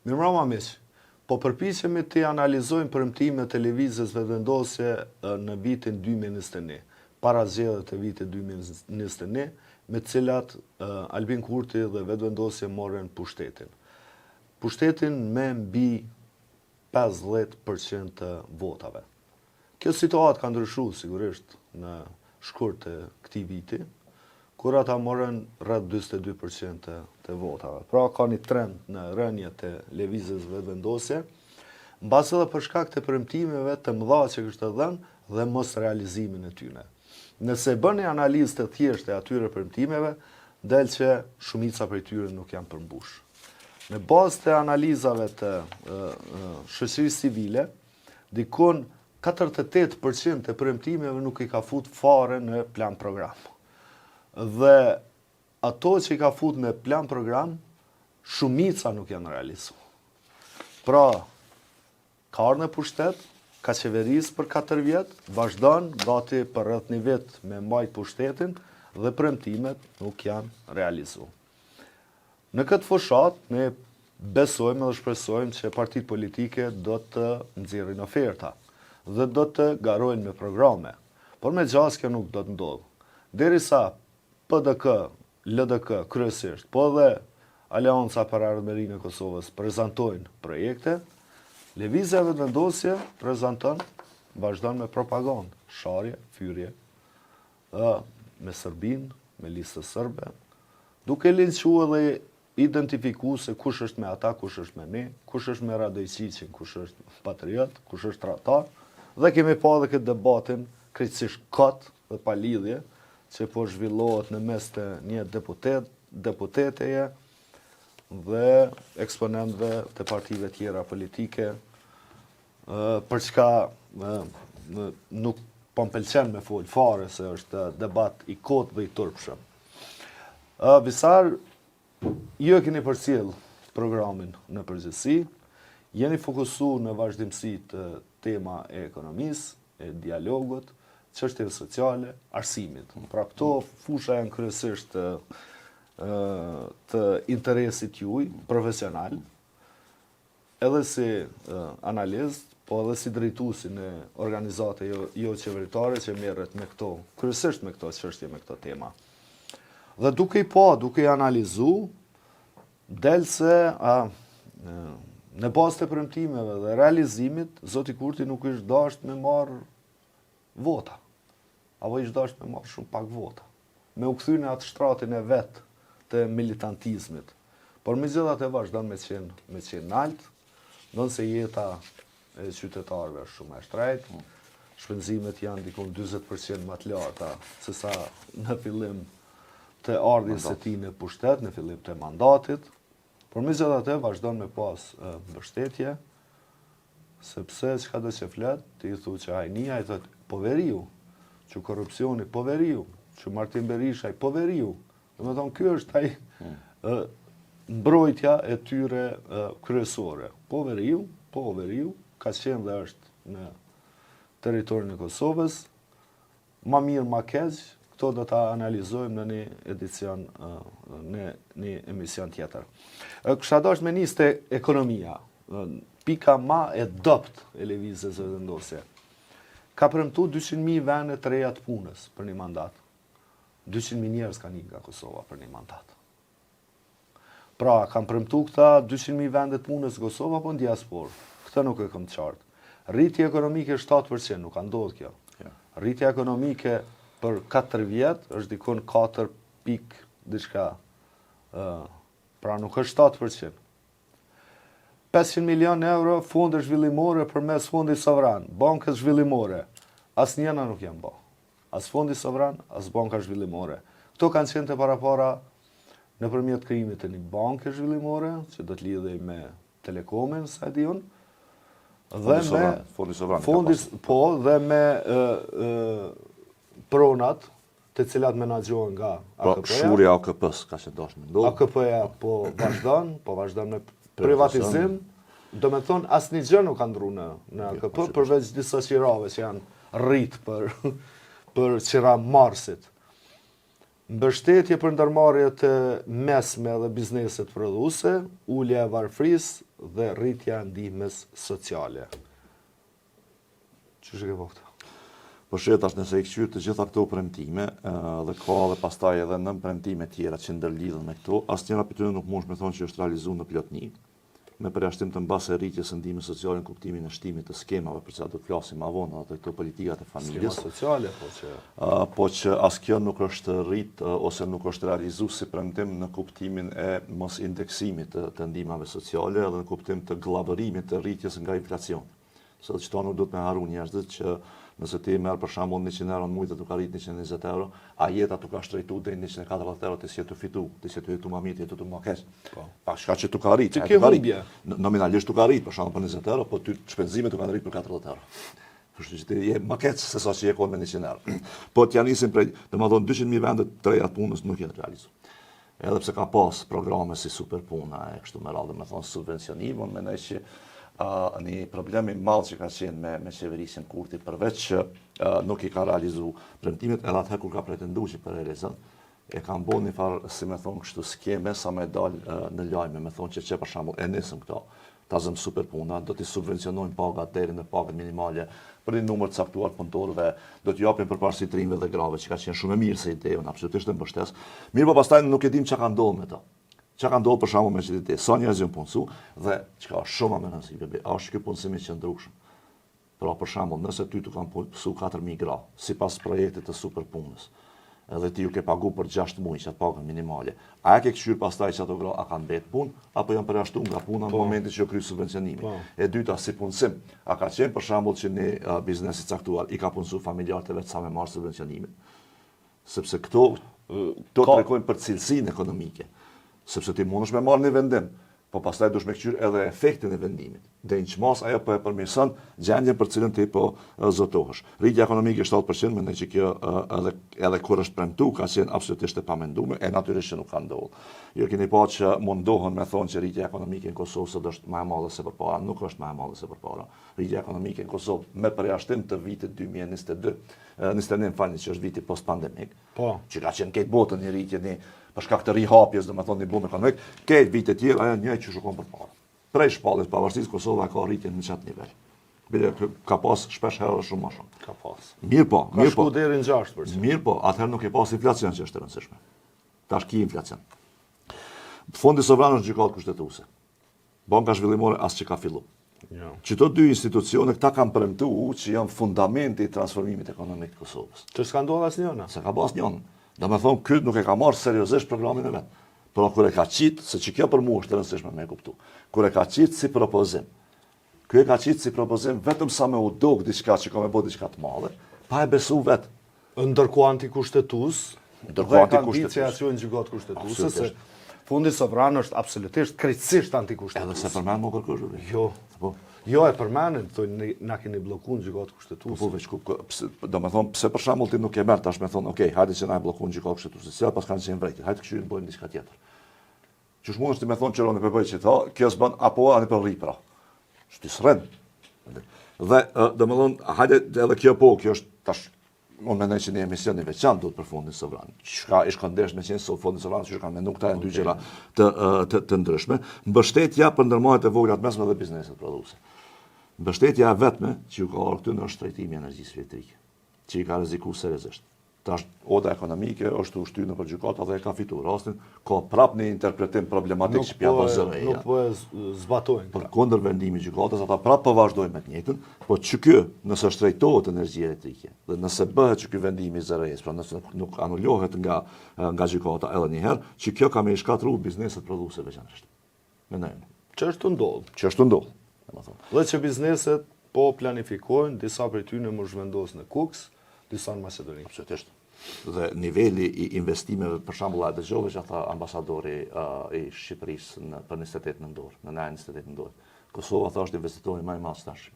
Mirëmbrëma miq. Po përpiqemi të analizojmë premtimet e lëvizjes vetëvendosje në vitin 2021, para zgjedhjeve të vitit 2021, me të cilat Albin Kurti dhe vetëvendosje morën pushtetin. Pushtetin me mbi 50% të votave. Kjo situatë ka ndryshuar sigurisht në shkurt të këtij viti, kur ata morën rreth 42% të votave. Pra ka një trend në rënje të lëvizjes vetëvendosje, mbas edhe për shkak të premtimeve të mëdha që kishte dhënë dhe mos realizimin e tyre. Nëse bëni analizë të thjeshtë e atyre premtimeve, del që shumica prej tyre nuk janë përmbush. Në bazë të analizave të shoqërisë civile, dikon 48% të premtimeve nuk i ka fut fare në plan program. Dhe ato që i ka fut me plan program, shumica nuk janë realizuar. Pra, ka ardhur në pushtet, ka qeverisë për 4 vjet, vazhdon gati për rreth 1 vit me mbajt pushtetin dhe premtimet nuk janë realizuar. Në këtë fushat, ne besojmë dhe shpresojmë që partitë politike do të nxjerrin oferta dhe do të garojnë me programe, por me gjas kjo nuk do të ndodhë. Derisa PDK, LDK kryesisht, po dhe Aleanca për Ardhmërinë e Kosovës prezantojnë projekte, lëvizja vetëvendosje prezanton, vazhdon me propagandë, sharje, fyrje, me Serbinë, me listën serbe, duke linçuar dhe identifikuar se kush është me ata, kush është me ne, kush është me Radojqiqin, kush është patriot, kush është tradhtar, dhe kemi pa edhe këtë debatin krejtësisht kot dhe pa lidhje, që po zhvillohet në mes të një deputeteje dhe eksponentëve të partive tjera politike, për çka nuk po m'pëlqen me fol fare se është debat i kot dhe i turpshëm. Visar, ju e keni përcjell programin në përgjithësi, jeni fokusuar në vazhdimsi të tema e ekonomisë, e dialogut, çështjeve sociale, arsimit. Pra këto fusha janë kryesisht të interesit juaj profesional, edhe si analist, po edhe si drejtuesi në organizate jo qeveritare që merret me këto, kryesisht me këto çështje, me këto tema. Dhe duke i analizu, del se në bazë të premtimeve dhe realizimit, zoti Kurti nuk ishte dashur me marr vota. Apo ishte dashur me marr shumë pak vota. Me u kthy në atë shtratin e vet të militantizmit. Por megjithatë vazhdon me qenë nalt, nëse jeta e qytetarëve është shumë e shtrejtë, shpenzimet janë diku 40% më të larta se sa në fillim të ardhjes së tij në pushtet, në fillim të mandatit, por megjithatë vazhdon me pas mbështetje, sepse çka do të flet, ti i thuaj që Hajnia i thotë poveriu, që korrupsioni poveriu, që Martin Berisha i poveriu. Domethënë ky është ai mbrojtja e tyre kryesore. Poveriu, ka qenë dhe është në territorin e Kosovës, ma mirë ma keq, këto do ta analizojmë në një edicion, në një emision tjetër. Kisha dashur me nisë te ekonomia, pika ma e dopt e lëvizjes vetëvendosje. Ka premtuar 200.000 vende të reja të punës për një mandat. 200.000 njerëz kanë ikur nga Kosova për një mandat. Pra, kanë premtuar këta 200.000 vende të punës në Kosovë apo në diasporë? Këtë nuk e kam qartë. Rritje ekonomike 7%, nuk ka ndodhur kjo. Rritja ekonomike për 4 vjet është dikon 4 pik diçka. Pra nuk është 7%. 500 milion euro fonde zhvillimore përmes fondit sovran, bankës zhvillimore. Asnjëna nuk janë bë. As fondi sovran, as banka zhvillimore. Këto kanë qenë të parapara nëpërmjet krijimit të një banke zhvillimore, që do të lidhej me Telekomin, sa e di unë, dhe me pronat të cilat menaxhohen nga AKP-ja. Shurja AKP-s ka që dashur me ndodh. AKP-ja po vazhdon me privatizim. Do me thonë, asnjë gjë nuk ka ndryshuar në AKP, përveç disa qirave që janë rrit për qira Marsit. mbështetje për ndërmarrjet e mesme dhe bizneset prodhuese, ulja e varfërisë dhe rritja e ndihmës sociale. Ç'është kjo vogta? Po shetash nëse i kthyer të gjitha këto premtime dhe ka dhe pastaj edhe nën premtime tjera që ndërlidhen me këto, asnjëra prej tyre nuk mund të thonë që është realizuar në plotëni. Me përjashtim të mbase rritjes së ndihmës sociale në kuptimin e shtimit të skemave për çfarë do të flasim më vonë, ato këto politikat e familjes. Skema sociale, po që as kjo nuk është rrit ose nuk është realizuar si premtim në kuptimin e mos indeksimit të ndihmave sociale edhe në kuptim të gllavërimit të rritjes nga inflacioni. Sot çto nuk do të më harroni njerëzit që nëse ti merr për shembull 100 euro në muaj të ka rrit 120 euro, a jeta tu ka shtrejtu deri në 140 euro të si të fitu, të si të jetu më mirë, të më keq. Po. Pa shka që tu ka rrit, nominalisht tu ka rrit për shembull për 20 euro, po ty shpenzimet tu kanë rrit për 40 euro. Kështu që ti je më keq se sa që je kon me 100 euro. Po t'ja nisin prej, domethënë 200.000 vende të reja të punës nuk janë realizuar. Edhe pse ka pas programe si Superpuna e kështu me radhë, domethënë subvencionim, unë mendoj që një problemi madh që ka qenë me qeverisjen Kurti, përveç që nuk i ka realizu premtimet, edhe atëherë kur ka pretenduar që për realizon, e kanë bërë një farë, si me thonë, kështu skeme sa me dalë në lajme, me thonë që për shembull e nisëm këto, ta zëm Superpuna, do t'i subvencionojnë pagat deri në pagat minimale për një numër të caktuar punëtorëve, do t'i japin përparësi trimëve dhe grave, që ka qenë shumë e mirë se ide, unë absolutisht e mbështes. Mirë, po pastaj nuk e dim çka ka ndodhur me to. Çka ka ndodhur për shembull me qytetin, sa njerëz janë punësu dhe çka është shumë më rëndësishme, është ky punësim i qëndrueshëm. Pra për shembull, nëse ty të kanë punësu 4000 gra, sipas projektit të Superpunës, edhe ti ju ke pagu për 6 muaj që atë pagën minimale, a e ke këshyr pastaj që ato gra a kanë mbetë punë, apo janë përjashtuar nga puna në momentin që kry subvencionimi. E dyta, si punësim, a ka qenë për shembull që një biznes i caktuar i ka punësu familjarët e vet sa me marr subvencionimin. Sepse këto tregojnë për cilësinë ekonomike. Sepse ti mundesh me marrë një vendim, po pastaj dush me kqyr edhe efektin e vendimit. Dhe në qmas ajo po e përmirëson gjendjen për cilën ti po zotohesh. Rritja ekonomike 7%, mendoj që kjo edhe kur është premtu ka qenë absolutisht e pamenduar, e natyrisht që nuk ka ndodhur. Jo keni pa që mundohen me thonë që rritja ekonomike në Kosovë sot është më e madhe se përpara, nuk është më e madhe se përpara. Rritja ekonomike në Kosovë me përjashtim të vitit 2021, që është viti post-pandemik, që ka qenë këtë botën një rritje për shkak të rihapjes, domethënë një boom ekonomik, këtë vite të tjera ajo njëjtë që shkon përpara. Prej shpalljes pavarësisë Kosova ka rritje në çat nivel. Bile ka pas shpesh herë shumë më shumë. Ka pas. Mirë po. Ka shku deri në 6%. Mirë po, atëherë nuk e pas inflacion që është e rëndësishme. Tash ki inflacion. Fondi sovran është gjykatë kushtetuese. Banka zhvillimore as që ka filluar. Qëto dy institucione këta kanë premtuar që janë fundamenti i transformimit ekonomik të Kosovës. Që s'ka ndodhur asnjëna. S'ka pas asnjëna. Domethënë ky nuk e ka marrë seriozisht programin e vet. Por kur e ka qit, se që kjo për mua është e rëndësishme me kuptu. Kur e ka qit si propozim. Ky e ka qit si propozim vetëm sa me u dog diçka që ka me bë diçka të madhe, pa e besu vet. Ndërkohë antikushtetues, ndërkohë antikushtetues, që gjykatë kushtetuese se Fondi sovran është absolutisht krejtësisht antikushtetues. Edhe se përmend më kërkosh. Jo. Jo e përmendën, thonë na keni bllokuar gjykatë kushtetuese. Po veç domethënë pse për shembull ti nuk e merr tash me thonë, okay, hajde që na e bllokuan gjykatë kushtetuese, si pas kanë qenë vrejtje. Hajde kështu bëjmë diçka tjetër. Çush mundesh ti me thonë çelon e bëj që tha, kjo s'bën apo ani po rri pra. Shti srën. Dhe domethënë hajde edhe kjo po, kjo është tash unë mendoj që një emision i veçantë duhet për Fondin Sovran. Çka i shkondesh me qenë se Fondi Sovran që kanë menduar këta janë dy gjëra të ndryshme. Mbështetja për ndërmarrjet e vogla të mesme dhe bizneset prodhuese. Mbështetja e vetme që ju ka këtu në është trajtimi i energjisë elektrike, që i ka rrezikuar seriozisht. Tash oda ekonomike është ushtyr në gjykatë dhe e ka fituar rastin, ka prapë një interpretim problematik që pja vazhdojnë. Nuk po e zbatojnë. Për kundër vendimit të gjykatës, ata prapë po vazhdojnë me të njëjtën, po që ky nëse shtrejtohet energjia elektrike dhe nëse bëhet që ky vendim i zërejës, pra nëse nuk anulohet nga gjykata edhe një herë, që kjo ka me i shkatruar bizneset prodhuese veçanërisht. Mendojmë. Ç'është ndodhur? Ç'është ndodhur, domethënë. Dhe që bizneset po planifikojnë, disa prej tyre më zhvendos në Kuks, disa në Macedoni. Absolutisht. Dhe niveli i investimeve, për shembull, a dëgjove që ata ambasadori i Shqipërisë për 28 nëntor, në 28 nëntor. Kosova thashtë investitori më i madh tash.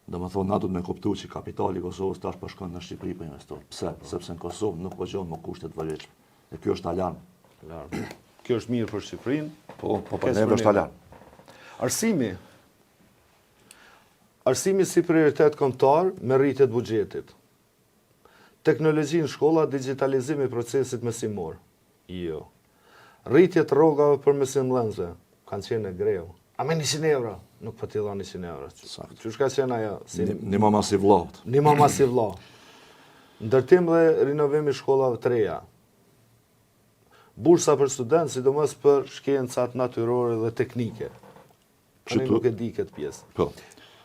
Domethënë na duhet me kuptuar që kapitali i Kosovës tash po shkon në Shqipëri për investor. Pse? Sepse në Kosovë nuk po gjon më kushtet vëlëç. Dhe ky është alarm. Kjo është mirë për Shqipërinë, po për ne është alarm. Arsimi si prioritet kombëtar me rritjet buxhetit. Teknologji në shkolla, digitalizimi i procesit mësimor. Jo. Rritje të rrogave për mësimdhënësve, kanë qenë në greu. A me 100 euro? Nuk po t'i dha 100 euro. Qysh ka qenë ajo? Një mama si vllahut. Një mama si vlla. Ndërtim dhe rinovimi shkollave të reja. Bursa për studentë, sidomos për shkencat natyrore dhe teknike. Tani nuk e di këtë pjesë. Po.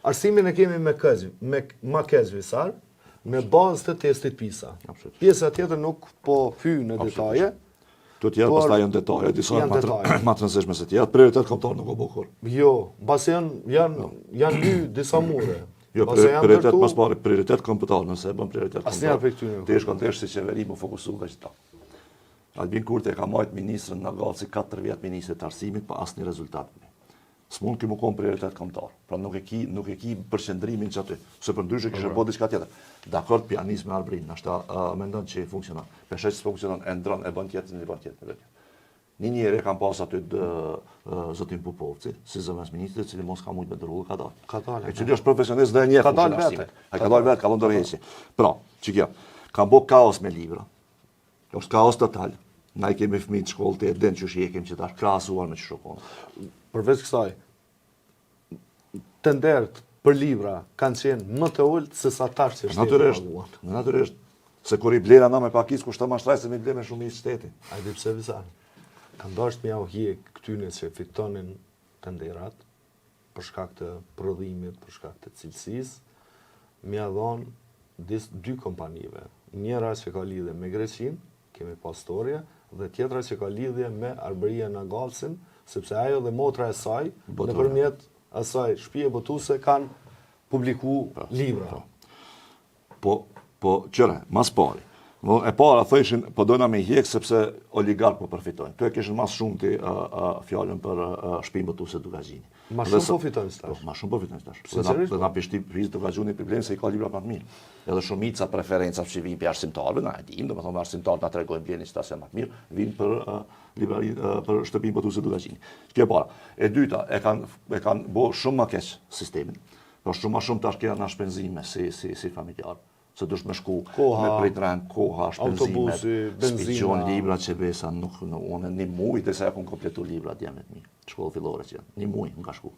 Arsimin e kemi me keq visar, me bazë të testit PISA. Absolutisht. Pjesa tjetër nuk po hy në detaje. Të tjerë pastaj janë detaje, disa janë më të rëndësishme se tjerë, prioritet kombëtar nuk o bë kur. Jo, mbasi janë ly disa mure. Jo, prioritet pas pari, prioritet kombëtar, nëse e bën prioritet kombëtar. Asnjëherë për këtyre. Ti shkontesh si qeveri më fokusu veç ta. Albin Kurti e ka marrë ministrën në gallë si 4 vjet ministri të arsimit, pa asnjë rezultat. S'mund që më konë prioritet kombëtar. Pra nuk e ki përqendrimin që aty. Se për ndryshe kishte bërë diçka tjetër. Dakord, pianist me arbrin, nashta mendon që funksionon. Pesheq funksionon, e ndron, e bën tjetër. Një njeri kam pas aty zotin Pupovci, si zëvendës ministri, cili mos ka mujt me dërgull, ka dalë. Ka dalë. E cili është profesionist dhe e njeh Ka dalë funksionin. vete. Ai ka dalë vetë, ka dhënë dorëheqje. Pra, çikja. Ka bë kaos me libra. Është kaos total. Na I kemi fëmijë të shkollë të edhen që shekim që tash krahasuar me çshokon. Përveç kësaj, tendert për libra kanë qenë më të ulët se sa tash që shteti paguan. Natyrisht. Se kur I blera na me pakis kushton më shtraj se me ble me shumë I shteti. A di pse vizar? Kanë dashur mja u hjek këtyne që fitonin tenderat për shkak të prodhimit, për shkak të cilësisë, mja dhon dy kompanive. Njëra që ka lidhje me Greqinë, kemi pas storje, dhe tjetra që ka lidhje me Arbëria në Galsin, sepse ajo dhe motra e saj, nëpërmjet asaj shtëpie botuese kanë publiku libra. Po qëre, mas pari. E para thëshin, po dojna me hjek sepse oligark po përfitojnë. Tu e kishin mas shumë ti fjallën për shtëpinë botuese Dugazhini. Ma shumë po fitojnë stash. Ma shumë po fitojnë stash. Sincerisht? Dhe na pishti Dugazhini problem se I ka libra më të mirë. Edhe shumica preferenca që vinë për arsimtarëve, na e dim, domethënë arsimtarët na tregojnë blenin që ta janë më të mirë, vinë për librarinë për shtëpinë botuese Dugazhini. Kjo e para. E dyta, e kanë bërë shumë më keq sistemin. Po shumë më shumë tash kanë shpenzime si familjar. Se dush me shku me pritren, koha, shpenzimet, spiqion libra që besa, nuk unë një muj, dhe se e kun kompletu libra djemet mi, shkollë fillore që janë, një muj më ka shku.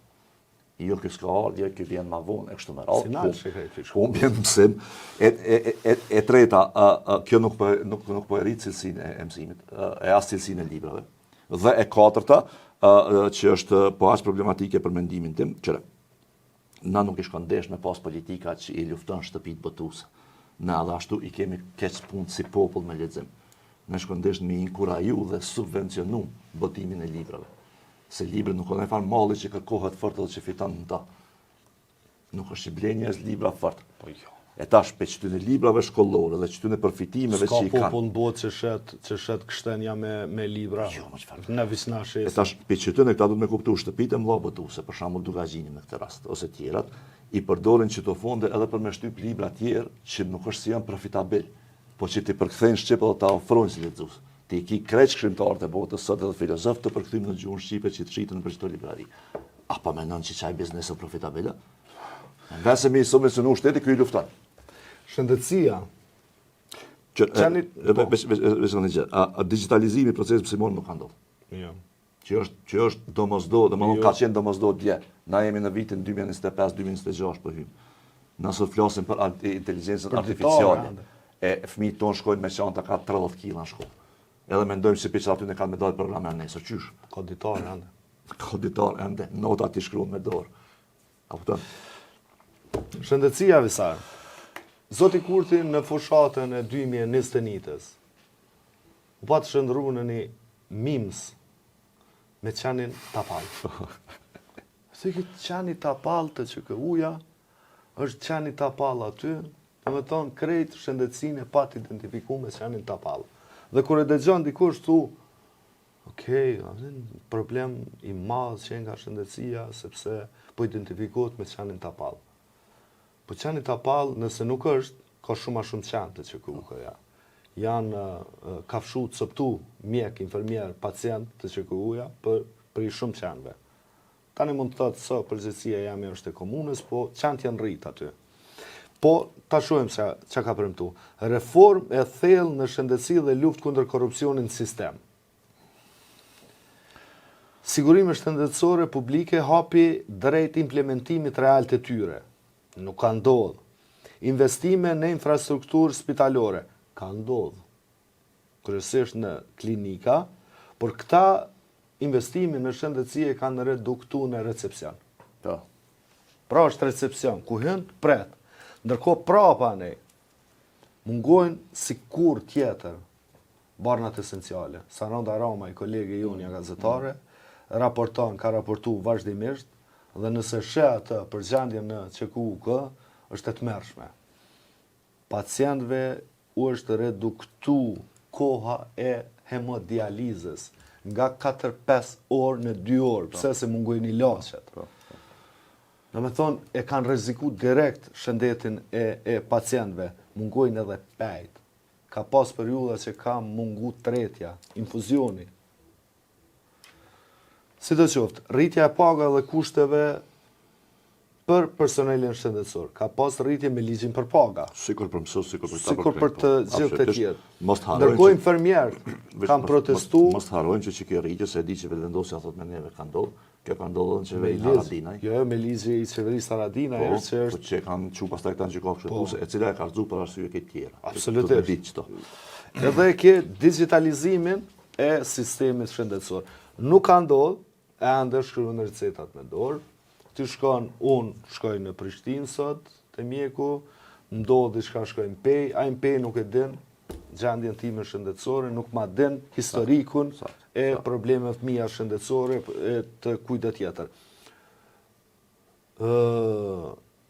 Jo kjo s'ka ardhje, kjo vjen ma vonë, e kështu me rallë, ku më vjen mësim. E treta, kjo nuk po e rritë cilësinë e mësimit, e as cilësinë e librave. Dhe e katërta, që është po aq problematike për mendimin tim, qëre, na nuk I shkon ndesh me pas politika që I lufton shtëpitë botuese. Na edhe ashtu I kemi keq punë si popull me lexim. Ne shkon ndesh me inkuraju dhe subvencionu botimin e librave. Se libra nuk kanë fal malli që kërkohet fort edhe që fiton në ta. Nuk është I blenjes libra fort. Po jo. E tash pe qytetën e librave shkollore dhe qytetën e përfitimeve që I kanë. Ska popull në botë që shet kështenja me libra. Jo, më çfarë. Në visnashe. E tash pe qytetën e këta do të me kuptu shtëpitë e mëdha botuese, për shembull Dugazhini në këtë rast ose tjerat, I përdorin çdo fonde edhe për me shtyp libra të tjerë që nuk është se janë profitabil, po që ti përkthejnë shqip edhe ta ofrojnë si lexues. Ti ki kreç shkrimtarët e botës sot edhe filozof të përkthejnë në gjuhën shqipe që të shiten për çdo librari. Apo mendon që çaj biznes është profitabil? Nëse mi subvencionu shteti ky lufton. Shëndetësia. Digitalizimi I procesit mësimor nuk ka ndodhur. Jo. Që është domosdoshmë, domethënë ka qenë domosdoshmë dje. Na jemi në vitin 2025-2026 po hym. Nëse flasim për inteligjencën artificiale, e fëmijët tonë shkojnë me çanta ka 30 kg në shkollë. Edhe mendojmë se piçat aty ne kanë me dalë programer nesër, qysh? Koditar ende. Koditar ende, nota ti shkruan me dorë. A kupton? Shëndetësia visar. Zoti Kurti në fushatën e 2021-s u pat shndrru në një mims me qanin tapal. Se këtë qani tapal të që kë uja, është qani tapal aty, dhe me thonë krejt shëndetësinë e pat identifiku me qanin tapal. Dhe kur e dëgjon dikush thu, okej, problem I madh që nga shëndetësia, sepse po identifikohet me qanin tapal. Po qani tapal, nëse nuk është, ka shumë a shumë qanë të që kuja. Janë kafshu të sëptu mjek, infermier, pacient të që kuja për I shumë qanëve. Tani mund të thotë përgjithësia jam është e komunës, po qanët janë rritë aty. Po, ta shohim çka ka premtu. Reform e thellë në shëndetësi dhe luftë kundër korrupsionit në sistem. Sigurime shëndetësore publike hapi drejt implementimit real të tyre. Nuk ka ndodhë. Investime në infrastrukturë spitalore. Ka ndodhë. Kryesisht në klinika, por këta investimi në shëndetësi e kanë reduktu në recepcion. Pra është recepcion, ku hyn pret. Ndërkohë prapa ne mungojnë si kur tjetër barnat esenciale. Saranda Rama, i kolege jonja gazetare, ka raportu vazhdimisht dhe nëse sheh atë përgjendjen në QKUK është e tmerrshme. Pacientëve u është reduktu koha e hemodializës nga 4-5 orë në 2 orë, pse se mungojnë ilaçet. Në me thonë, e kanë rreziku direkt shëndetin e pacientëve, mungojnë edhe pejt. Ka pas periudha që ka mungu tretja, infuzioni. Si të qoftë, rritja e paga dhe kushteve për personelin shëndetësor. Ka pas rritje me ligjin për paga. Sikur për mësues, sikur për të gjithë të tjerë. Ndërkohë Ndërkohë infermierët kanë protestu. Mos harrojmë që kjo rritje se e di që vendosja thot me neve ka ndodhur. Kjo ka ndodhur në qeverinë Haradinaj. Jo, me ligji i qeverisë Haradinaj është që Po që kanë çu pastaj këta gjykok kështu, e cila e ka rrezu për arsye të tjera. Absolutisht. Edhe ke digitalizimin e sistemit shëndetësor. Nuk ka ndodhur, e ende shkruan recetat me dorë. Ti shkon, unë shkoj në Prishtinë sot, te mjeku, ndodh diçka shkoj në Pej, ai në Pej nuk e din gjendjen time shëndetësore, nuk ma din historikun e problemeve mia shëndetësore e të kujt tjetër.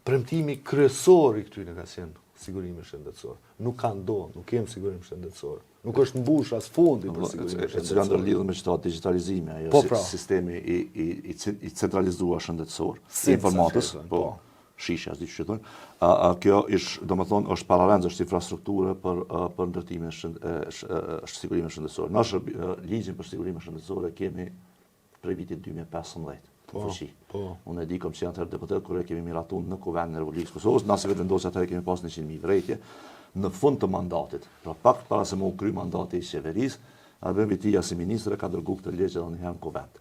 Premtimi kryesor i këtyre ka qenë sigurimi shëndetësor. Nuk ka ndodhur, nuk kemi sigurim shëndetësor. Nuk është mbush as fondi për sigurimin shëndetësor. Që kanë ndërlidhur me çdo digitalizimi, ajo sistemi i centralizuar shëndetësor, informatës, shisha, as di çu thon. Kjo domethënë është paralel, është infrastrukturë për ndërtimin e sigurimit shëndetësor. Në ligjin për sigurimin shëndetësor kemi prej vitit 2015. Unë e di kom që janë të deputet kur e kemi miratuar në Kuvendin e Republikës së Kosovës, na se vetë vendosja atëherë kemi pas 100.000 vrejtje në fund të mandatit. Pra pak para se më u kry mandati i qeverisë, Albin Vitia si ministre ka dërguar këtë ligj edhe në herë në Kuvend.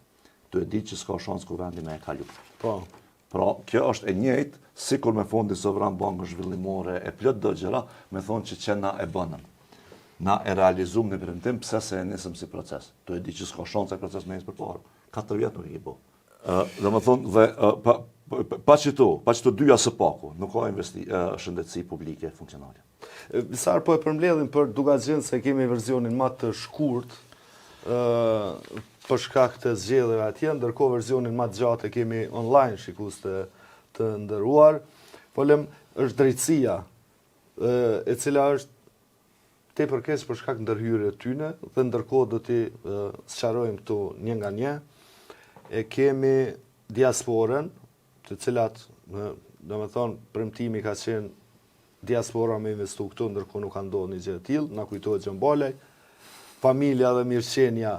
Tu e di që s'ka shans Kuvendi me e kalu. Pra kjo është e njëjtë sikur me Fondin Sovran Bankës Zhvillimore e plot do gjëra, me thonë që na e bënëm. Na e realizum në premtim pse se e nisëm si proces. Tu e di që s'ka shans ai proces me nis përpara. 4 vjet nuk e ke bë. Dhe më thonë, dhe pa që të dyja së paku, nuk ka shëndetësi publike funksionale. Bisar po e përmbledhin për duka gjendë se kemi verzionin ma të shkurt për shkak të zgjedhjeve atje, ndërkohë verzionin ma të gjatë e kemi online shikus të ndëruar. Folem është drejtësia, e cila është te përkes për shkak ndërhyrje tyne, dhe ndërkohë do t'i sqarojmë këtu një nga një. E kemi diasporën, të cilat, do me thonë, premtimi ka qenë diaspora me investu këtu, ndërkohë nuk ka ndodhur një gjë e tillë, na kujtohet Gjëmbalej. Familja dhe mirëqenia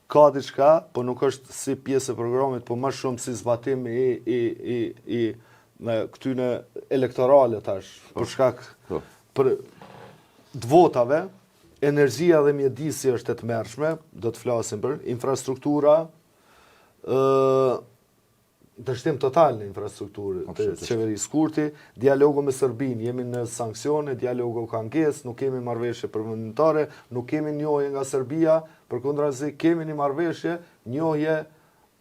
ka diçka, po nuk është si pjesë e programit, po më shumë si zbatim i këtyne elektorale tash, për shkak për të votave. Energjia dhe mjedisi është e tmerrshme, do të flasim për infrastruktura, dështim total në infrastrukturë të qeverisë Kurti, dialogu me Serbinë, jemi në sanksione, dialogu ka ngesë, nuk kemi marrëveshje përfundimtare, nuk kemi njohje nga Serbia, përkundrazi kemi një marrëveshje, njohje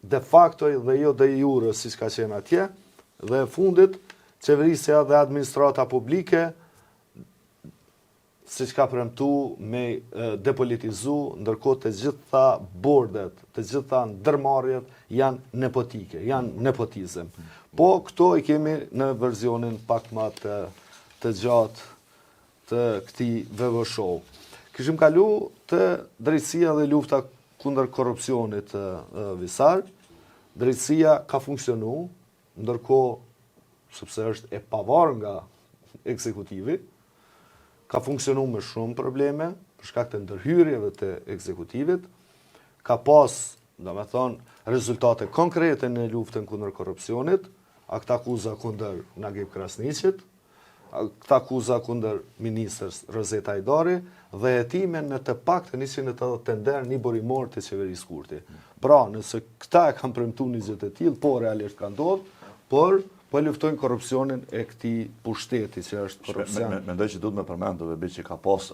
de facto dhe jo de jure, siç ka qenë atje, dhe fundit qeverisja dhe administrata publike, siç ka premtu me depolitizu, ndërkohë të gjitha bordet, të gjitha ndërmarrjet janë nepotike, janë nepotizëm. Po këto i kemi në verzionin pak më të gjatë të këtij VV show. Kishim kalu të drejtësia dhe lufta kundër korrupsionit visar. Drejtësia ka funksionu, ndërkohë sepse është e pavarur nga ekzekutivi, ka funksionu me shumë probleme, për shkak të ndërhyrjeve të ekzekutivit, ka pas, do me thonë, rezultate konkrete në luftën kundër korrupsionit, akta akuza kundër Nagib Krasniqit, këta akuza kundër ministrës Rozeta Hajdari dhe hetimin në të paktën 180 tender një burimor të qeverisë Kurti. Pra, nëse këta e kanë premtuar një gjë të tillë, po realisht ka ndodhur, por po luftojnë korrupsionin e këtij pushteti që është korrupsion. Mendoj që duhet me përmendur vetë që ka pas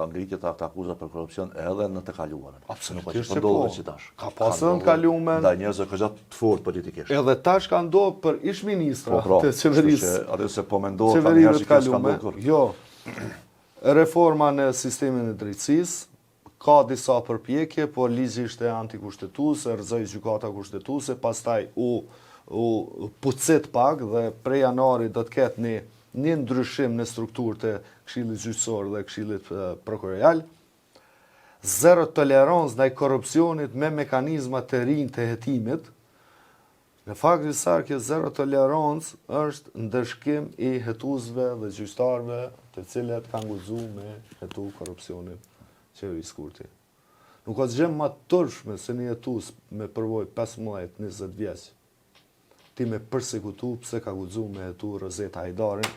ngritje të akuza për korrupsion edhe në të kaluarën. Absolutisht po. Ka pasur në kaluarën. Ndaj njerëzve ka gjatë të fortë politikisht. Edhe tash ka ndodhur për ish ministra të qeverisë. Atë se po mendohet tani herë që ka ndodhur. Jo. Reforma në sistemin e drejtësisë ka disa përpjekje, por ligji ishte antikushtetues, rrezoi gjykata kushtetuese, pastaj u pucet pak dhe prej janarit do të ketë një ndryshim në strukturë të Këshillit Gjyqësor dhe Këshillit Prokurorial. Zero tolerancë ndaj korrupsionit me mekanizma të rinj të hetimit. Në fakt visar kjo zero tolerancë është ndëshkim i hetuesve dhe gjyqtarëve të cilët kanë guxuar me hetu korrupsionin qeverisë Kurti. Nuk ka gjë më të turpshme se një hetues me përvojë 15-20 vjeç ti me përsekutu pse ka guxuar me hetu Rozeta Hajdarin,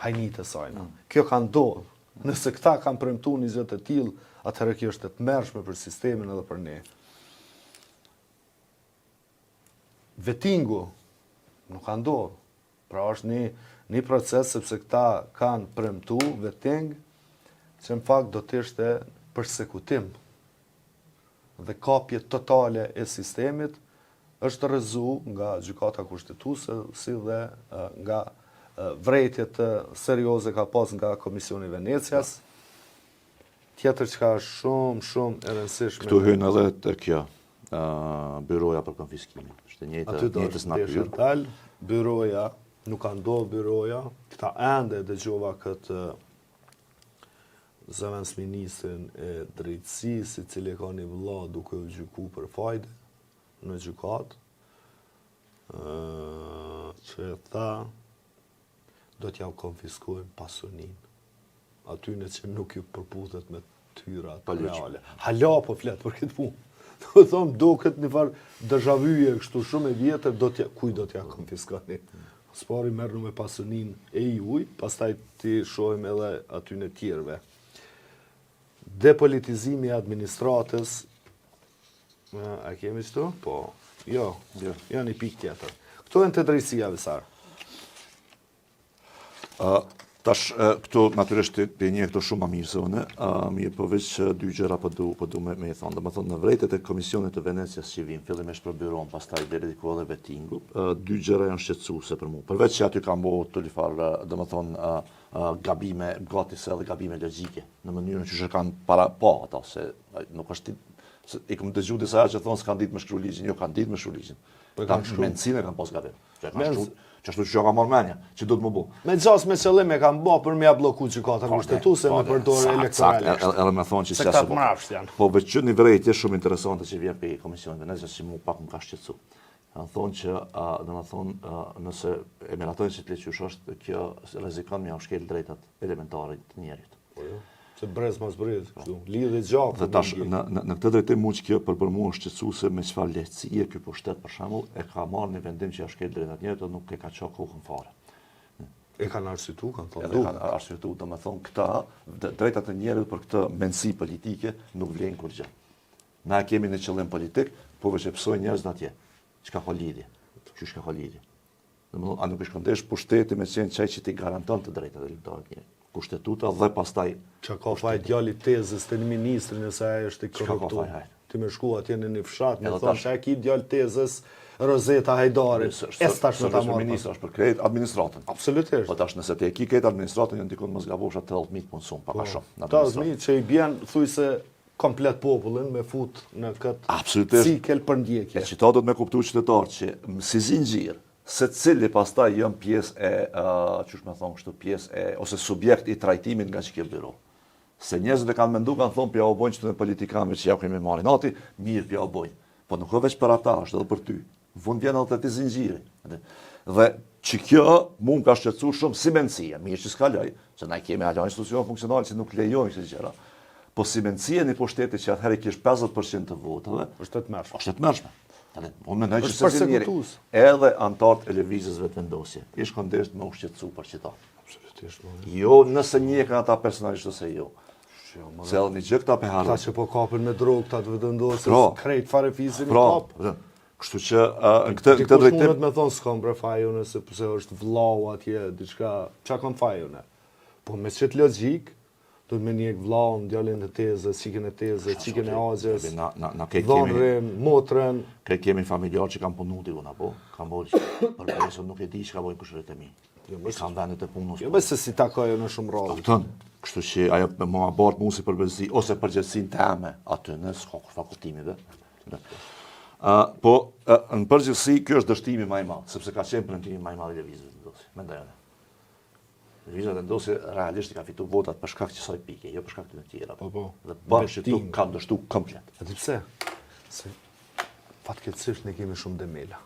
hajnitë e saj. Kjo ka ndodhur. Nëse këta kanë premtuar një gjë të tillë, atëherë kjo është e tmerrshme për sistemin edhe për ne. Vetingu nuk ka ndodhur. Pra është një proces sepse këta kanë premtuar veting që në fakt do të ishte përsekutim dhe kapje totale e sistemit është rrezu nga gjykata kushtetuese si dhe nga vërejtje të serioze ka pas nga Komisioni i Venecias. Tjetër që ka shumë e rëndësishme. Këtu hyn edhe te kjo byroja për konfiskimin. Është njëjtës natyrë. Byroja, nuk ka ndodhur byroja. Këta ende dëgjova këtë zëvendës ministrin e drejtësisë, i cili ka një vëlla duke u gjykuar për fajde në gjykat, që tha do t'ja konfiskojnë pasurinë. Atyne që nuk ju përputhet me tyrat reale. Hala po flet për këtë punë. Do thonë do këtë një farë dëzhavyje kështu shumë e vjetër, kuj do t'ja konfiskoni. Spari merrnu me pasurinë e juj, pastaj ti shohim edhe atyne tjerëve. Depolitizimi i administratës. A kemi qëtu? Po. Jo, një pikë tjetër. Këto e në të drejtësia, Visar. Tash, këto natyrisht të një këto shumë më mirë se une, mirë përveç dy gjëra po du me i thonë. Dhe më thonë, në vrejtet e Komisionit të Venecias që vinë, fillimisht për byron, pastaj deri diku edhe vetingu, dy gjëra janë shqetësuese për mua. Përveç që aty ka mbohur të farë, dhe më thonë, gabime, gati se edhe gabime logjike, në mënyrën që kanë para po ata, se nuk është i këmë dëgju disa që thonë s'kanë ditë me shkru ligjin, jo kanë ditë me shkru ligjin. Mendësine kanë pas gabim. Që ashtu që ka marrë menja, që do të më bu. Me gjas me qëllim e kanë bo për me abloku gjykata kushtetuese me përdorë elektoralisht. Edhe me thonë që se këta të mrafsht janë. Po veç që një vrejtje shumë interesante që vjen për Komisionin Venecias që mu pak më ka shqetësu. Kanë thonë që, dhe më thonë, nëse e miratojnë që të leqysh është, kjo rrezikon me ja shkel drejtat elementare të njerit. Se brez mas brez, lidhe gjakë. Dhe tash, në këtë drejtim mu që kjo për mua është qetësuese me çfarë lehtësie ky pushtet për shembull e ka marrë një vendim që ja shkel drejtat njerit dhe nuk e ka çka kokën fare. E kanë arsyetu, kanë thonë. E kanë arsyetu, domethënë këta drejtat e njerit për këtë mendësi politike nuk vlen kur gjë. Na kemi në qëllim politik, po veç e psojnë njerëz atje. Çka ka lidhje? Çu ka lidhje? Domethënë, a nuk e shkëndesh pushteti me qenë çaj që ti garanton të drejtat e lëndarit njerit. Kushtetuta dhe pastaj që ka faj djali tezës të një ministri nëse ai është i korruptu. Ti më shku atje në një fshat, më thonë që ai ki djali tezës Rozeta Hajdari. Tash në ta marrë. Ministri është për krejt administratën. Absolutisht. Po tash nëse ti e ki krejt administratën, janë dikon mos gabosha 80.000 punsum, pak a shumë. 80.000 që i bjen thujse komplet popullin me fut në këtë cikel për ndjekje. E qita do të me kuptu qytetarë që si zinxhir se cili pastaj janë pjesë e, qysh me thonë kështu, pjesë e, ose subjekt i trajtimit nga që kjo biro. Se njerëzit e kanë mendu, kanë thonë pja o bojnë që të në politikanëve që ja kemi marrë nati, mirë pja o bojnë. Po nuk o veç për ata, është edhe për ty. Vund vjen edhe të ti zinxhiri. Dhe që kjo mund ka shqetësu shumë si mendësia, mirë që s'ka lej, që na kemi hala institucion funksionale që nuk lejojnë këtë gjëra. Po si mendësia një pushteti që atëherë kish 50% të votave, është të mërshme. Unë mendoj që se njeri edhe antarët e lëvizjes vetvendosje, ish kondesh me u shqetësu për qita. Jo, nëse një ka ata personalisht ose jo. Se edhe një gjë këta pe harë. Ta që po kapën me drogë, ta të vëdëndosë, krejt fare fisin i kapë. Kështu që në këtë drejtim... Dikush mundet me thonë s'kam bre fajune, se pëse është vlau atje, diçka, qa kam fajune. Po me qëtë logjik, do të me njek vlaun, djallin të tezës, qikën e tezës, qikën e azjes, dhonërin, motrën. Krej kemi familjar që kam punu t'i guna, po? Kam bojë që përpresën nuk e di që ka bojë kushërit e mi. I kam vendet e punës. Jo, se si takojë në shumë rrallë. Këtën, kështu që ajo më abartë mu si përbëzi, ose përgjithsin të eme, aty në s'ka kur fakultimive. Po, në përgjithsi, kjo është dështimi maj madhë, sepse ka qenë premtimi maj madhë i levizëve të ndosi. Mendojone. Levizëve të ndosi realisht i ka fitu votat për shkak që saj pike, jo për shkak të në tjera. Dhe bashkë që tu ka dështu komplet. A ti pse? Se fatkeqësisht ne kemi shumë demela.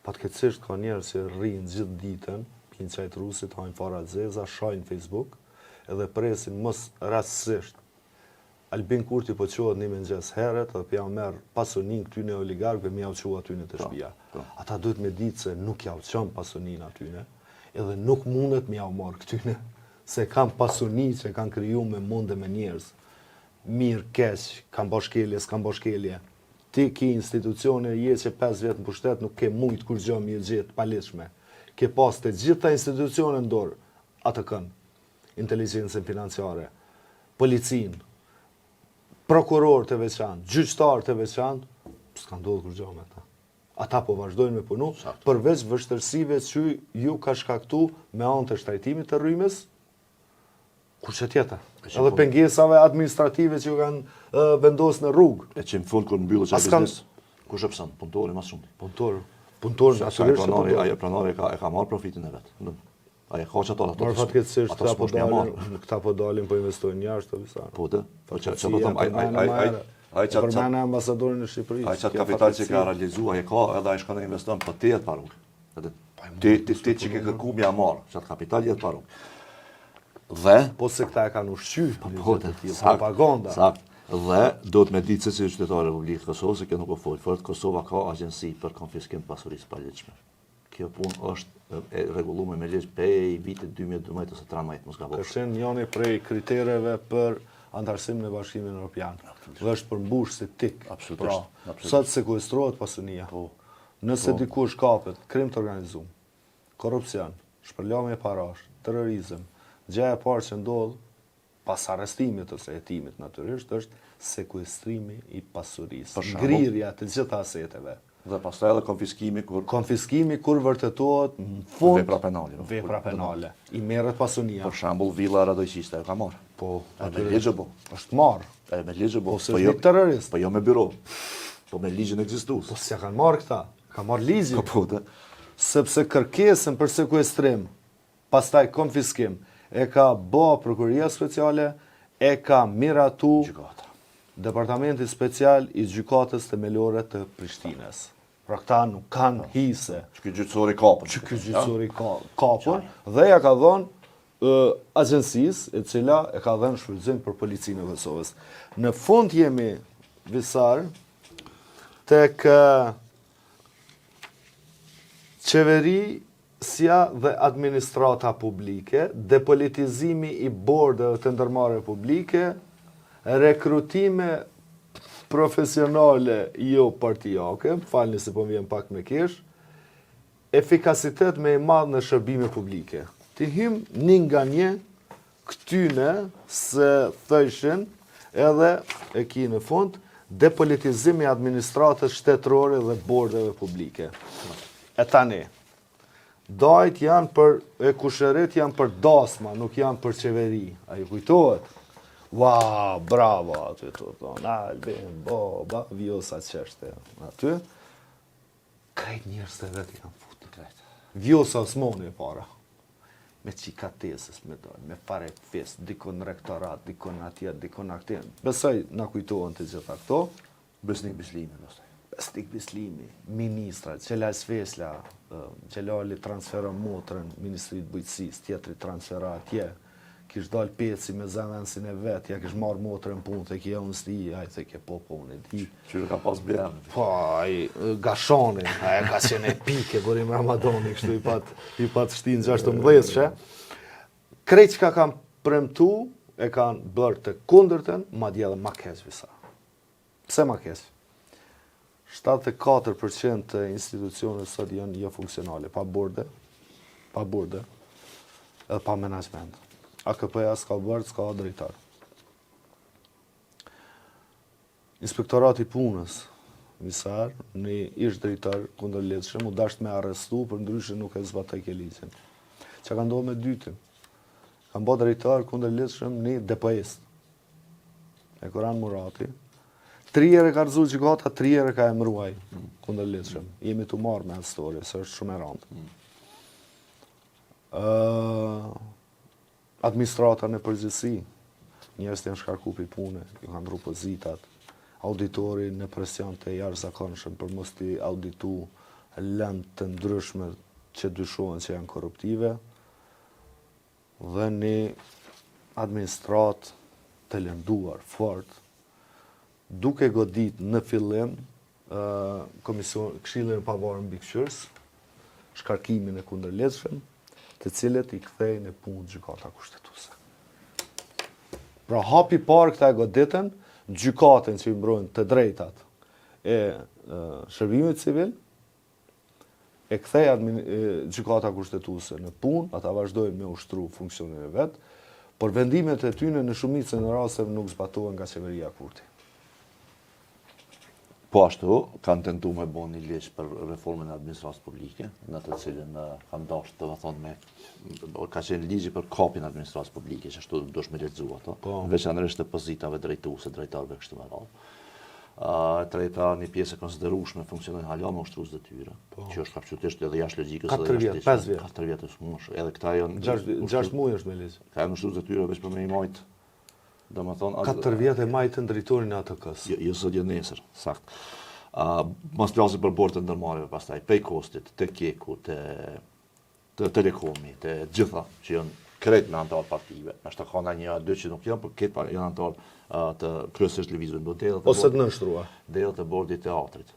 Fatkeqësisht ka njerë që rrinë gjithë ditën, pinë qajtë rusit, hajnë fara zeza, shajnë Facebook, edhe presin mos rastësisht. Albin Kurti po qohet një mëngjes heret, edhe pja merë pasunin këtyne oligarkëve, mi jau qohet atyne të shpia. Ata duhet me ditë se nuk jau qënë pasunin atyne, edhe nuk mundet mi jau marë këtyne, se kam pasuni që kanë kriju me munde me njerëz. Mirë, keq, kam bashkelje, s'kam bashkelje. Ti ki institucione, je që 5 vjetë në pushtet, nuk ke mujtë kur gjë mirë gjithë paliqme. Ke pas të gjitha institucione në dorë, atë kënë, inteligencën financiare, policin, prokuror të veçanë, gjyqtar të veçanë, s'ka ndodhë kur gjë me ta. Ata po vazhdojnë me punu, përveç vështërsive që ju ka shkaktu me anë të shtrajtimit të rrymës, kur që tjetër. Edhe pengesave administrative që ju kanë vendosë në rrugë. E që në fund kër në mbyllë që a biznis, kush e pësën? Punëtori mas shumë? Punëtori, naturisht të punëtori. Aje pranari e ka marë profitin e vetë. Aje ka që ato marë fatkeqësisht, këta po dalin po investojnë njashtë të visa. Po të? Që po thëmë, përmene ambasadorin në Shqipëri. Aje qatë kapital që ka realizu, aje ka edhe aje shka në investojnë për të jetë parung. Ti që ke kërku mja marë, qatë kapital jetë parung. Dhe, po se këta e kanë ushqy, propaganda. Sakt. Dhe, do të me ditë se si qytetarë Republikë Kosovë, se kjo nuk o folë fort, Kosova ka agjensi për konfiskim të pasurisë paligjshme. Kjo punë është rregulluar me ligj prej vitit 2012 ose 2013, mos gaboj. Është njëri prej kritereve për antarësim në Bashkimin Evropian. Dhe është përmbush si tik. Absolutisht. Sot sekuestrohet pasunia. Nëse dikush kapet, krim të organizuar, korrupsion, shpërlarje parash, terrorizëm, gjëja e parë që ndodh pas arrestimit ose hetimit natyrisht është sekuestrimi i pasurisë, ngrirja të gjitha aseteve. Dhe pastaj edhe konfiskimi kur vërtetohet në fund vepra penale. I merret pasunia. Për shembull villa radojqiste ka marrë. Po, me ligj po. Është marrë. Me ligj po. Po jo terrorist. Po jo me byro. Po me ligjin ekzistues. Po s'ja kanë marrë këta. Ka marrë ligjin. Po të. Sepse kërkesën për sekuestrim, pastaj konfiskim, e ka bë prokuroria speciale, e ka miratu Departamenti Special i Gjykatës Themelore të Prishtinës. Pra këta nuk kanë hise. Që ky gjyqësori kapën. Që ky gjyqësori kapën dhe ja ka dhënë agjensisë e cila e ka dhënë shfrytëzim për policinë e Kosovës. Në fund jemi visar tek qeverisja dhe administrata publike, depolitizimi i bordeve të ndërmarrjeve publike, rekrutime profesionale jo partijake, falni se po vjen pak me kesh, efikasitet me i madh në shërbime publike. Ti hym një nga një këtyne se thëshin edhe e ki në fund depolitizimi i administratës shtetërore dhe bordeve publike. E tani, dajt janë për, e kusheret janë për dasma, nuk janë për qeveri. A ju kujtohet? Wow, bravo, aty të thonë, Albin, ba, vjosa qeshte. Aty, krejt njerës të vetë janë futë. Vjosa Osmoni e para. Me qikatesës, me fare fest, dikon rektorat, dikon atje, dikon akte. Besoj, na kujtohen të gjitha këto. Besnik Bislimi, besoj. Besnik Bislimi, ministra, Qelaj Svesla, Qelali transfera motrën, Ministrit Bujqësis, tjetëri transfera atje. Kish dal peci me zëvendësin e vetë, ja kish marrë motrën punë, të kje unë sti, ajë të kje po punë e di. Qyre ka pas bjerën. Po, Gashani, aja ka qenë epike, Borim Ramadoni, kështu i pat shtinë 16, krejt që ka kanë premtu, e kanë bërë të kundërtën, madje edhe ma keq visa. Pse ma keq? 74% të institucionet sot janë jo funksionale, pa borde, edhe pa menaxhment. AKP-ja s'ka bërë, s'ka drejtar. Inspektorati punës, visar, një ish drejtar kundërlehtëshëm, u dasht me arrestu, për ndryshe nuk e zbatoj ke ligjin. Që ka ndohë me dytin? Ka bërë drejtar kundërlehtëshëm një DPS. E Koran Murati. 3 herë ka rëzu gjykata, 3 herë ka emruaj kundërlehtëshëm. Jemi të marrë me atë storje, se është shumë e rëndë. Administrata në përgjithësi, njerëz të janë shkarku pi pune, ju kanë ndru pozitat, auditori në presion të jashtëzakonshëm për mos t'i auditu lëndë të ndryshme që dyshohen që janë korruptive, dhe një administrat të lënduar fort, duke godit në fillim Këshillin e Pavarur Mbikëqyrës, shkarkimin e kundërlehtëshëm, të cilët i kthejnë në punë gjykata kushtetuese. Pra hapi parë këta e goditën, gjykatën që i mbrojnë të drejtat e shërbimit civil, e kthej gjykata kushtetuese në punë, ata vazhdojnë me ushtru funksionin e vet, por vendimet e tyre në shumicën e rasteve nuk zbatohen nga qeveria Kurti. Po ashtu, kanë tentu me bo një ligj për reformën e administratës publike, në të cilën kanë dashur, të thonë me, ka qenë ligji për kapjen e administratës publike, që ashtu duhet me lexuar ato, veçanërisht të pozitave drejtuese, drejtarëve kështu me radhë. Treta një pjesë e konsiderueshme funksionojnë hala me ushtrues detyre, që është absolutisht edhe jashtë logjikës edhe 4 vjet, 5 vjet. 4 vjet është mosh, edhe këta janë 6 muaj është me ligj. Ka janë ushtrues detyre veç për me i majt. Domethënë 4 vjet e majtën drejtorin e ATK-s. Jo sot jo nesër, sakt. Mos flasim për bord të ndërmarrjeve pastaj, pej kostit, të keku, të telekomi, të gjitha që janë krejt me antar partive. Ashtu ka ndonjë 2 që nuk janë, por këtë janë antar të kryesisht lëvizjes ndodhet. Ose të nënshtruar. Deri të bordit të teatrit.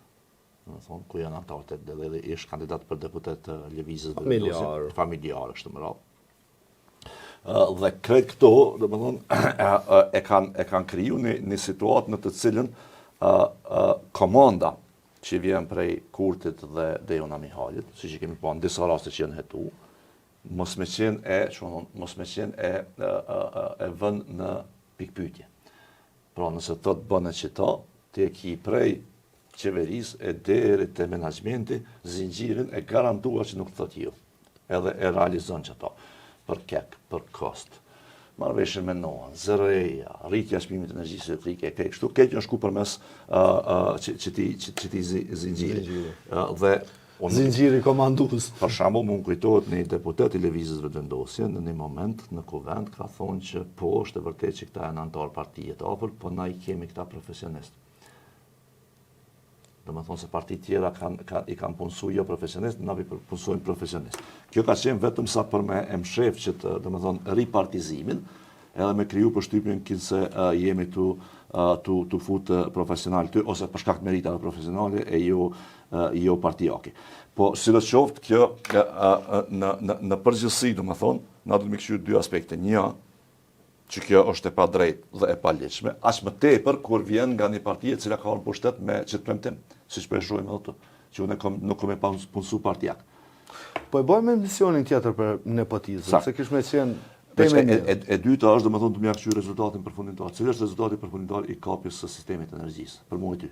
Domethënë ku janë antar të edhe ish kandidat për deputet të lëvizjes familjar kështu me radhë. Dhe krejt këto, domethënë e kanë kriju një situatë në të cilën komanda që vjen prej Kurtit dhe Dejona Mihalit, siç e kemi pa në disa raste që janë hetu, mos me qenë e vën në pikpyetje. Pra nëse thot bënë që ti e ki prej qeverisë e deri te menaxhmenti zinxhirin e garantuar që nuk thot jo. Edhe e realizon që ta. Për kek, për kost. Marrëveshje me noën, zëreja, rritja e çmimit të energjisë elektrike, kështu keq janë shku përmes që ti zinxhiri. Dhe zinxhiri komandues. Për shembull, më kujtohet një deputet i lëvizjes vetëvendosje në një moment në kuvent ka thonë që po është e vërtetë që këta janë antar partije të afërt, po na i kemi këta profesionistë. Domethënë se partitë tjera i kanë punësuar jo profesionistë, na punësojnë profesionistë. Kjo ka qenë vetëm sa për me mshef që domethënë ripartizimin, edhe me kriju përshtypjen se jemi tu fut profesional ty ose për shkak të meritave profesionale e jo partijake. Po sidoqoftë kjo në përgjithësi domethënë na duhet të mikëqyr 2 aspekte. Një, që kjo është e padrejtë dhe e paligjshme, aq më tepër kur vjen nga një parti e cila ka në pushtet me çet premtim, siç po e shohim ato, që unë nuk kam punësu partijak. Po e bëjmë misionin tjetër për nepotizëm, se kish me qenë temë e dyta është domethënë të mjaftë rezultatin përfundimtar. Cili është rezultati përfundimtar i kapjes së sistemit të energjisë për mua ty?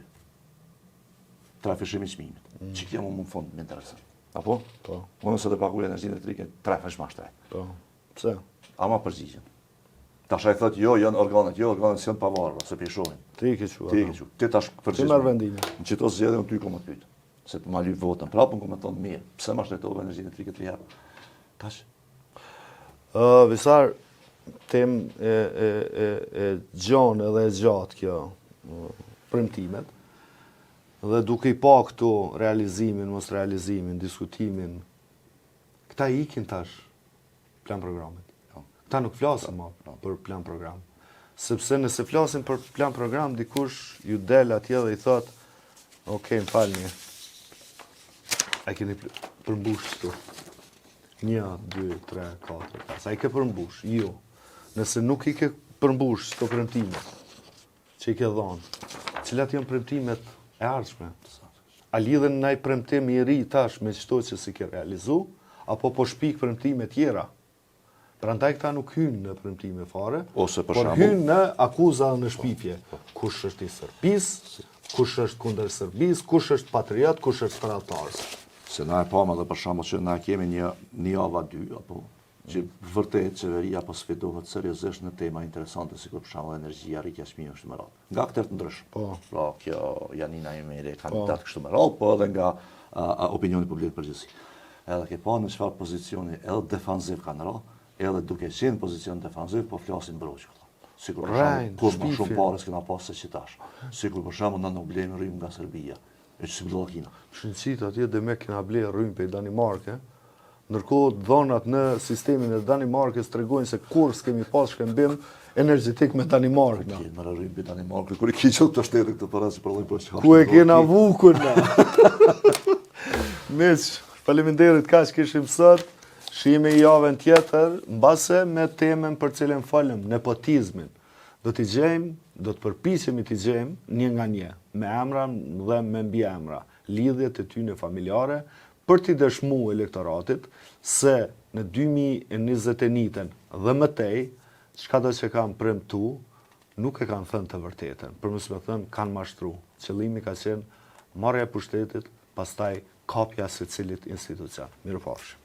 Trafishimi i çmimit. Çi kemi më në fund më interesant. Apo? Po. Unë se të paguaj energjinë elektrike, trafish mashtre. Po. Pse? Ama përgjigjen. Tash ai thotë jo, janë organet janë pavarura, se pishohin. Ti ke thua. Ti tash Ti marr vendimin. Në çito zgjedhën ty komo pyet. Se të ma lyp votën, prapë më thon mirë. Pse ma shtetove energjinë elektrike të herë? Tash. Visar tem e gjon edhe e gjatë kjo premtimet. Dhe duke i pa këtu realizimin, mos realizimin, diskutimin, këta ikin tash plan programit. Këta nuk flasin më për plan program. Sepse nëse flasin për plan program, dikush ju del atje dhe i thot, ok, më falni, a keni përmbush këtu. 1, 2, 3, 4, 5. A i ke përmbush? Jo. Nëse nuk i ke përmbush këto premtimet që i ke dhonë, cilat janë premtimet e ardhshme? A lidhen ndaj premtim i ri tash me çdo që si ke realizu, apo po shpik premtime tjera? Prandaj këta nuk hynë në premtime fare, Ose për por shembull, hynë në akuza dhe në shpifje. Kush është i Serbisë, kush është kundër Serbisë, kush është patriot, kush është paratarës. se na e pamë edhe për shembull që na kemi një javë 2 apo që vërtet qeveria po sfidohet seriozisht në tema interesante si për shembull energjia, rritja e çmimeve kështu me radhë. Nga aktorë të ndryshëm. Po. Pra kjo Janina Imeri kandidat kështu me radhë, po edhe nga opinioni publik përgjithësi. Edhe ke pa në çfarë pozicioni edhe defanziv kanë radhë, edhe duke qenë pozicion defanziv, po flasin mbrojtje. Sikur për shembull, kur më shumë parë s'kena pasë se qitash. Sikur për shembull na nuk blejmë rrym nga Serbia. E që si Kina. Shënësit atje dhe me kena ble rrym për Danimarke, ndërkohë dhonat në sistemin e Danimarkës tregojnë se kur s'kemi pas shkëmbim energjetik me Danimarkë. Kjenë më rrym për Danimarkë, kur i ki qëtë të shtetë këtë para si përlojnë për që Ku e kena vukun na? Miq, faleminderit kaq kishim sot. Shihemi javën tjetër, mbase me temën për cilën folëm, nepotizmin. Do t'i gjejmë, do të përpiqemi t'i gjejmë një nga një, me emra dhe me mbiemra, lidhjet e tyre familjare, për t'i dëshmu elektoratit se në 2021 dhe më tej, çka do që kanë premtu, nuk e kanë thënë të vërtetën. Për mos me thënë, kanë mashtru. Qëllimi ka qenë marrja e pushtetit, pastaj kapja secilit institucion. Mirupafshim.